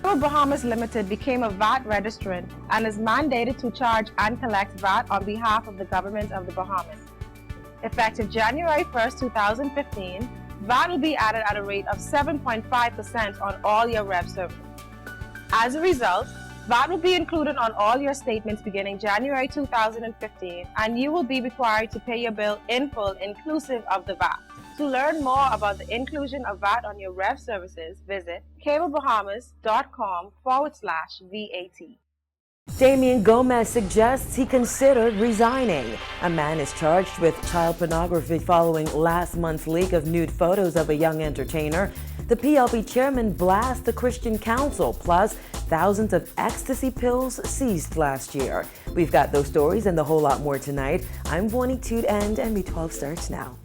Bahamas Limited became a VAT registrant and is mandated to charge and collect VAT on behalf of the government of the Bahamas. Effective January 1st, 2015, VAT will be added at a rate of 7.5% on all your rev services. As a result, VAT will be included on all your statements beginning January 2015, and you will be required to pay your bill in full inclusive of the VAT. To learn more about the inclusion of VAT on your rev services, visit cablebahamas.com/VAT. Damien Gomez suggests he considered resigning. A man is charged with child pornography following last month's leak of nude photos of a young entertainer. The PLP chairman blasts the Christian Council, plus thousands of ecstasy pills seized last year. We've got those stories and a whole lot more tonight. I'm Bonnie Toot and NB12 starts now.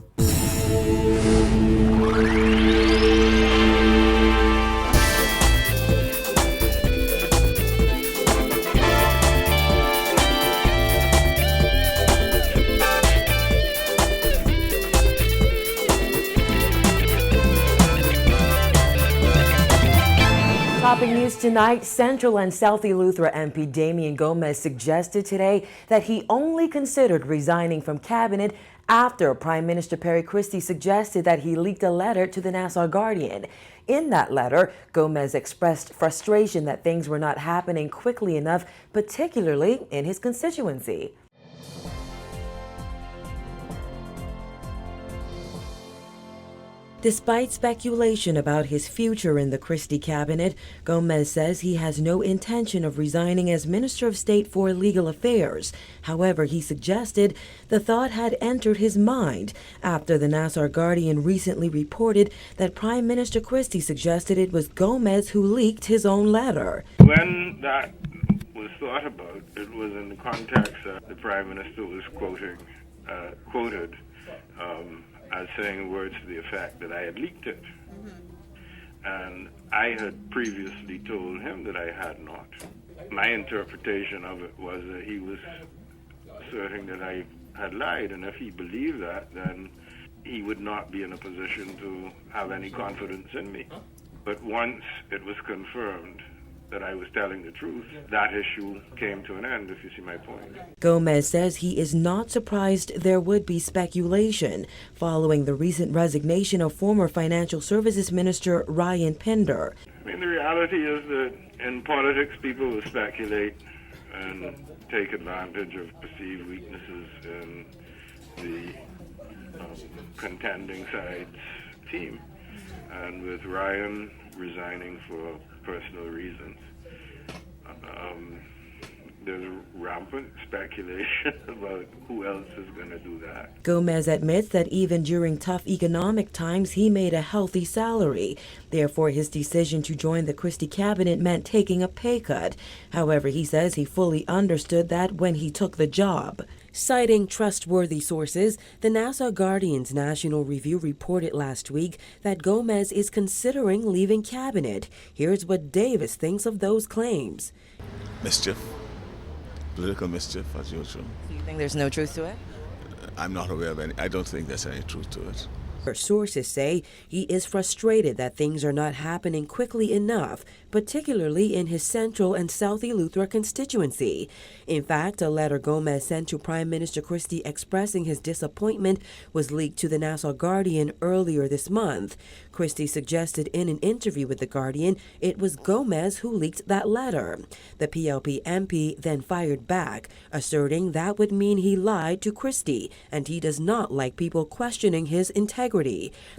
Topping news tonight, Central and South Eleuthera MP Damien Gomez suggested today that he only considered resigning from cabinet after Prime Minister Perry Christie suggested that he leaked a letter to the Nassau Guardian. In that letter, Gomez expressed frustration that things were not happening quickly enough, particularly in his constituency. Despite speculation about his future in the Christie cabinet, Gomez says he has no intention of resigning as Minister of State for Legal Affairs. However, he suggested the thought had entered his mind after the Nassau Guardian recently reported that Prime Minister Christie suggested it was Gomez who leaked his own letter. When that was thought about, it was in the context that the Prime Minister was quoted as saying words to the effect that I had leaked it. And I had previously told him that I had not. My interpretation of it was that he was asserting that I had lied, and if he believed that, then he would not be in a position to have any confidence in me. But once it was confirmed that I was telling the truth, that issue came to an end, if you see my point. Gomez says he is not surprised there would be speculation following the recent resignation of former Financial Services Minister Ryan Pinder. I mean, the reality is that in politics, people will speculate and take advantage of perceived weaknesses in the contending side's team. And with Ryan resigning for personal reasons, there's rampant speculation about who else is going to do that. Gomez admits that even during tough economic times, he made a healthy salary. Therefore, his decision to join the Christie cabinet meant taking a pay cut. However, he says he fully understood that when he took the job. Citing trustworthy sources, the Nassau Guardian's National Review reported last week that Gomez is considering leaving cabinet. Here's what Davis thinks of those claims. Mischief. Political mischief, as usual. Do you think there's no truth to it? I'm not aware of any. I don't think there's any truth to it. Sources say he is frustrated that things are not happening quickly enough, particularly in his Central and South Eleuthera constituency. In fact, a letter Gomez sent to Prime Minister Christie expressing his disappointment was leaked to the Nassau Guardian earlier this month. Christie suggested in an interview with the Guardian it was Gomez who leaked that letter. The PLP MP then fired back, asserting that would mean he lied to Christie and he does not like people questioning his integrity.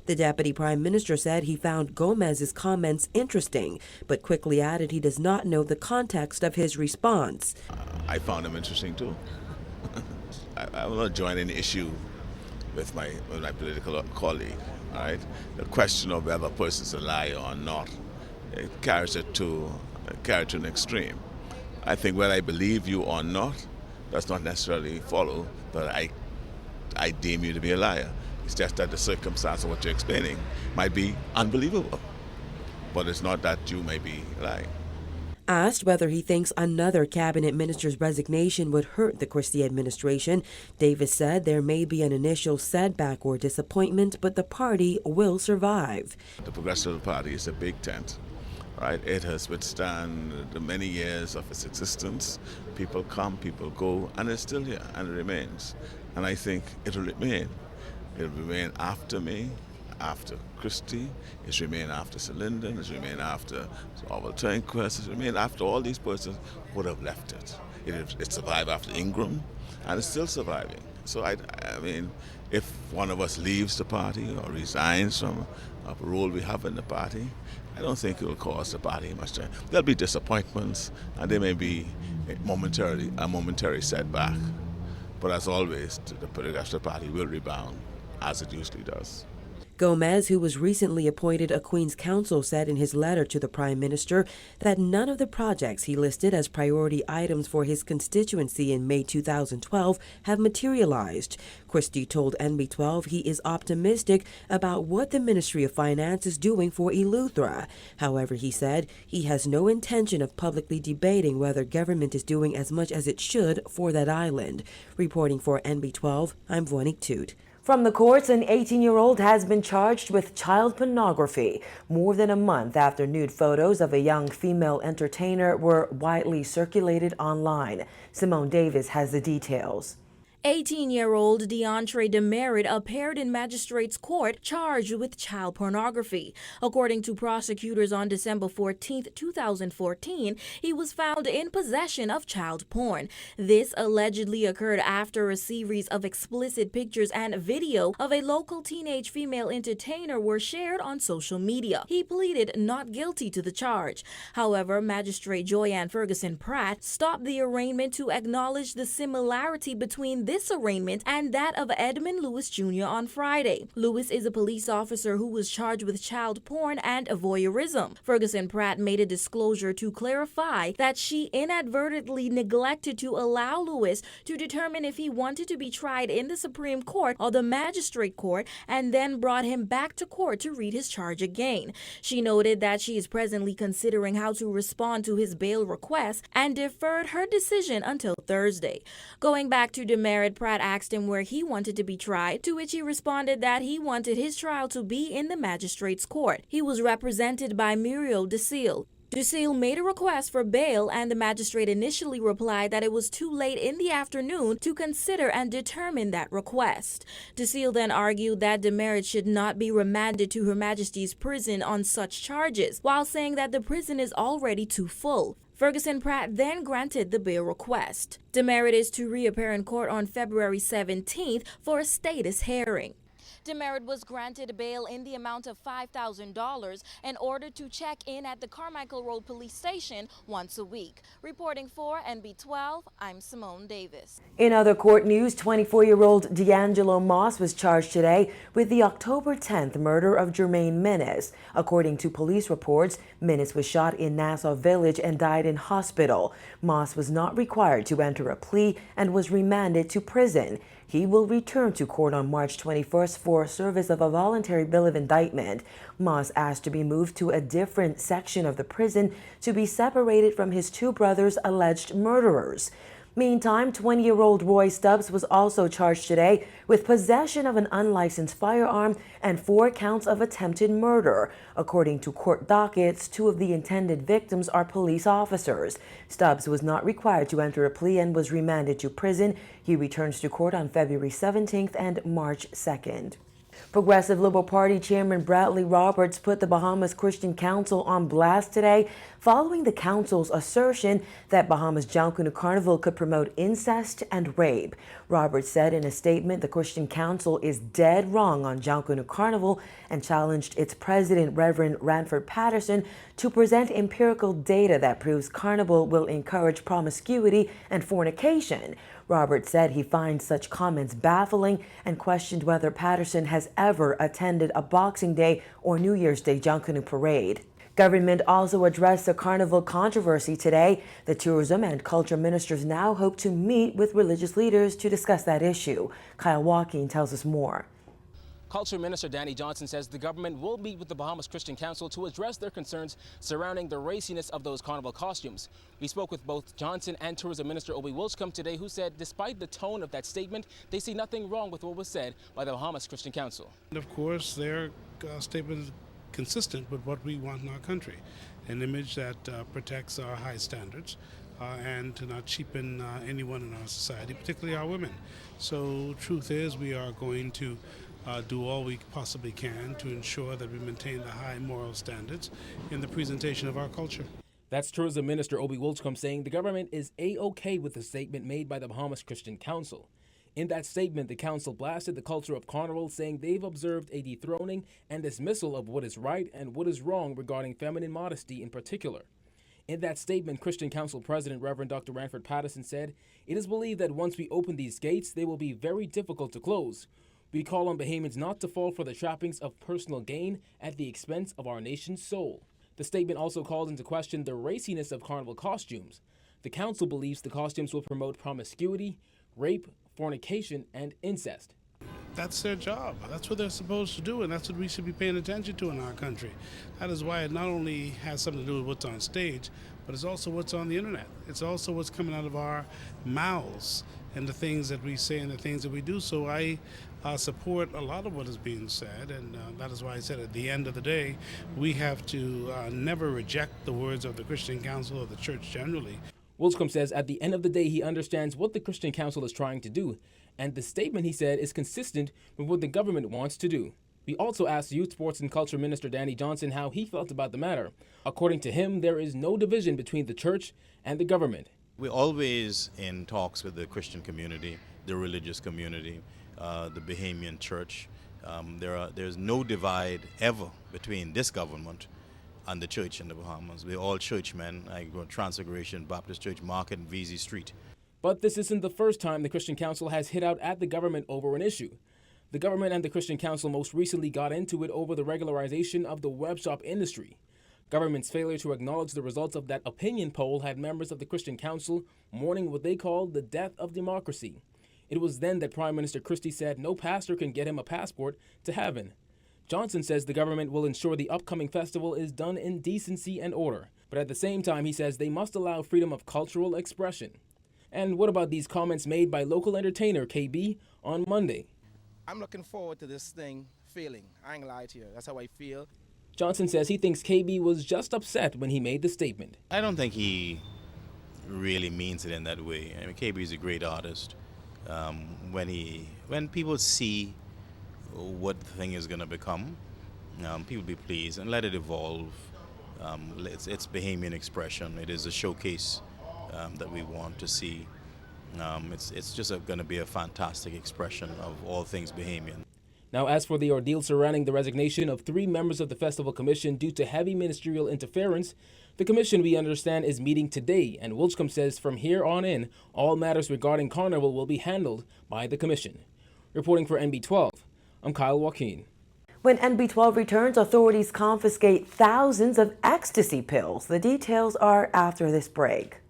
The Deputy Prime Minister said he found Gomez's comments interesting, but quickly added he does not know the context of his response. I found him interesting too. I will not join an issue with my political colleague. All right, the question of whether a person's a liar or not, it carries it to an extreme. I think whether I believe you or not does not necessarily follow that I deem you to be a liar. It's just that the circumstance of what you're explaining might be unbelievable, but it's not that you may be lying. Asked whether he thinks another cabinet minister's resignation would hurt the Christie administration, Davis said there may be an initial setback or disappointment, but the party will survive. The Progressive Party is a big tent. right? It has withstand the many years of its existence. People come, people go, and it's still here, and it remains. And I think it'll remain. It'll remain after me, after Christie, it's remain after Linden, it's remain after Orwell Turnquist, it's remain after all these persons would have left it. It survived after Ingram, and it's still surviving. So I mean, if one of us leaves the party or resigns from a role we have in the party, I don't think it will cause the party much time. There'll be disappointments, and there may be a momentary setback. But as always, the Progressive Party will rebound, as it usually does. Gomez, who was recently appointed a Queen's Counsel, said in his letter to the Prime Minister that none of the projects he listed as priority items for his constituency in May 2012 have materialized. Christie told NB12 he is optimistic about what the Ministry of Finance is doing for Eleuthera. However, he said he has no intention of publicly debating whether government is doing as much as it should for that island. Reporting for NB12, I'm Vonik Toot. From the courts, an 18-year-old has been charged with child pornography more than a month after nude photos of a young female entertainer were widely circulated online. Simone Davis has the details. 18-year-old DeAndre Demerit appeared in magistrate's court charged with child pornography. According to prosecutors on December 14, 2014, he was found in possession of child porn. This allegedly occurred after a series of explicit pictures and video of a local teenage female entertainer were shared on social media. He pleaded not guilty to the charge. However, Magistrate Joyanne Ferguson Pratt stopped the arraignment to acknowledge the similarity between this arraignment and that of Edmund Lewis Jr. on Friday. Lewis is a police officer who was charged with child porn and voyeurism. Ferguson Pratt made a disclosure to clarify that she inadvertently neglected to allow Lewis to determine if he wanted to be tried in the Supreme Court or the Magistrate Court, and then brought him back to court to read his charge again. She noted that she is presently considering how to respond to his bail request and deferred her decision until Thursday. Going back to Demerit, Pratt asked him where he wanted to be tried, to which he responded that he wanted his trial to be in the magistrate's court. He was represented by Muriel DeSille. DeSille made a request for bail, and the magistrate initially replied that it was too late in the afternoon to consider and determine that request. DeSille then argued that Demerit should not be remanded to Her Majesty's prison on such charges, while saying that the prison is already too full. Ferguson Pratt then granted the bail request. Demerit is to reappear in court on February 17th for a status hearing. Demerit was granted bail in the amount of $5,000 in order to check in at the Carmichael Road Police Station once a week. Reporting for NB12, I'm Simone Davis. In other court news, 24-year-old D'Angelo Moss was charged today with the October 10th murder of Jermaine Minnis. According to police reports, Minnis was shot in Nassau Village and died in hospital. Moss was not required to enter a plea and was remanded to prison. He will return to court on March 21st for service of a voluntary bill of indictment. Moss asked to be moved to a different section of the prison to be separated from his two brothers' alleged murderers. Meantime, 20-year-old Roy Stubbs was also charged today with possession of an unlicensed firearm and 4 counts of attempted murder. According to court dockets, 2 of the intended victims are police officers. Stubbs was not required to enter a plea and was remanded to prison. He returns to court on February 17th and March 2nd. Progressive Liberal Party Chairman Bradley Roberts put the Bahamas Christian Council on blast today following the council's assertion that Bahamas Junkanoo Carnival could promote incest and rape. Roberts said in a statement the Christian Council is dead wrong on Junkanoo Carnival and challenged its president, Reverend Ranford Patterson, to present empirical data that proves Carnival will encourage promiscuity and fornication. Roberts said he finds such comments baffling and questioned whether Patterson has ever attended a Boxing Day or New Year's Day Junkanoo parade. Government also addressed the carnival controversy today. The tourism and culture ministers now hope to meet with religious leaders to discuss that issue. Kyle Joaquin tells us more. Culture Minister Danny Johnson says the government will meet with the Bahamas Christian Council to address their concerns surrounding the raciness of those carnival costumes. We spoke with both Johnson and Tourism Minister Obi Wilscombe today, who said despite the tone of that statement, they see nothing wrong with what was said by the Bahamas Christian Council. Of course, their statement consistent with what we want in our country, an image that protects our high standards and to not cheapen anyone in our society, particularly our women. So truth is, we are going to do all we possibly can to ensure that we maintain the high moral standards in the presentation of our culture. That's Tourism Minister Obi Wilchcombe saying the government is A-OK with the statement made by the Bahamas Christian Council. In that statement, the council blasted the culture of carnival, saying they've observed a dethroning and dismissal of what is right and what is wrong regarding feminine modesty in particular. In that statement, Christian Council President Reverend Dr. Ranford Patterson said, "It is believed that once we open these gates, they will be very difficult to close. We call on Bahamians not to fall for the trappings of personal gain at the expense of our nation's soul." The statement also called into question the raciness of carnival costumes. The council believes the costumes will promote promiscuity, rape, fornication, and incest. That's their job. That's what they're supposed to do, and that's what we should be paying attention to in our country. That is why it not only has something to do with what's on stage, but it's also what's on the internet. It's also what's coming out of our mouths and the things that we say and the things that we do. So I support a lot of what is being said, and that is why I said at the end of the day, we have to never reject the words of the Christian Council or the church generally. Wilchcombe says at the end of the day, he understands what the Christian Council is trying to do, and the statement, he said, is consistent with what the government wants to do. We also asked Youth, Sports and Culture Minister Danny Johnson how he felt about the matter. According to him, there is no division between the church and the government. We're always in talks with the Christian community, the religious community, the Bahamian church. There's no divide ever between this government and the church in the Bahamas. We're all churchmen. I go to Transfiguration Baptist Church, Market and VZ Street. But this isn't the first time the Christian Council has hit out at the government over an issue. The government and the Christian Council most recently got into it over the regularization of the web shop industry. Government's failure to acknowledge the results of that opinion poll had members of the Christian Council mourning what they called the death of democracy. It was then that Prime Minister Christie said no pastor can get him a passport to heaven. Johnson says the government will ensure the upcoming festival is done in decency and order. But at the same time, he says they must allow freedom of cultural expression. And what about these comments made by local entertainer KB on Monday? I'm looking forward to this thing failing. I ain't gonna lie to you. That's how I feel. Johnson says he thinks KB was just upset when he made the statement. I don't think he really means it in that way. I mean, KB is a great artist. When people see what the thing is going to become, people be pleased and let it evolve. It's Bahamian expression. It is a showcase that we want to see. It's just going to be a fantastic expression of all things Bahamian. Now, as for the ordeal surrounding the resignation of 3 members of the Festival Commission due to heavy ministerial interference, the commission, we understand, is meeting today, and Wilchcombe says from here on in, all matters regarding Carnival will be handled by the commission. Reporting for NB12, I'm Kyle Joaquin. When NB12 returns, authorities confiscate thousands of ecstasy pills. The details are after this break.